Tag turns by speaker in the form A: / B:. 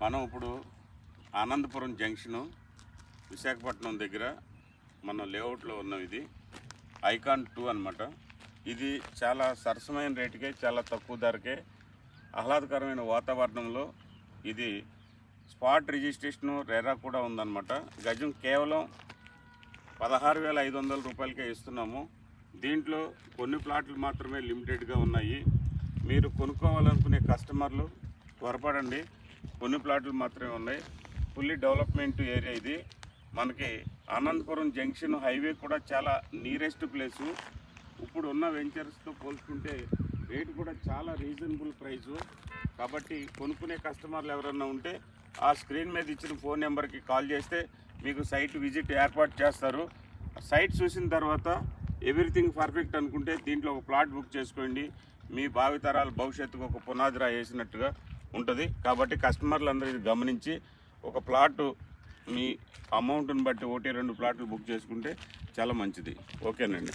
A: మనం ఇప్పుడు ఆనందపురం జంక్షను విశాఖపట్నం దగ్గర మన లేఅవుట్లో ఉన్నాం. ఇది ఐకాన్ 2 అన్నమాట. ఇది చాలా సరసమైన రేటుకే, చాలా తక్కువ ధరకే, ఆహ్లాదకరమైన వాతావరణంలో ఇది స్పాట్ రిజిస్ట్రేషను రెరా కూడా ఉందన్నమాట. గజం కేవలం 16,500 రూపాయలకే ఇస్తున్నాము. దీంట్లో కొన్ని ప్లాట్లు మాత్రమే లిమిటెడ్గా ఉన్నాయి. మీరు కొనుక్కోవాలనుకునే కస్టమర్లు త్వరపడండి. కొన్ని ప్లాట్లు మాత్రమే ఉన్నాయి. ఫుల్లీ డెవలప్మెంట్ ఏరియా ఇది. మనకి అనంతపురం జంక్షన్ హైవే కూడా చాలా నియరెస్ట్ ప్లేసు. ఇప్పుడు ఉన్న వెంచర్స్తో పోల్చుకుంటే రేటు కూడా చాలా రీజనబుల్ ప్రైసు. కాబట్టి కొనుక్కునే కస్టమర్లు ఎవరన్నా ఉంటే ఆ స్క్రీన్ మీద ఇచ్చిన ఫోన్ నెంబర్కి కాల్ చేస్తే మీకు సైట్ విజిట్ ఏర్పాటు చేస్తారు. సైట్ చూసిన తర్వాత ఎవ్రీథింగ్ పర్ఫెక్ట్ అనుకుంటే దీంట్లో ఒక ప్లాట్ బుక్ చేసుకోండి. మీ భావితరాల భవిష్యత్తుకు ఒక పునాది రా వేసినట్టుగా ఉంటుంది. కాబట్టి కస్టమర్లు అందరూ ఇది గమనించి ఒక ప్లాటు మీ అమౌంట్ని బట్టి 1-2 ప్లాట్లు బుక్ చేసుకుంటే చాలా మంచిది. ఓకేనండి.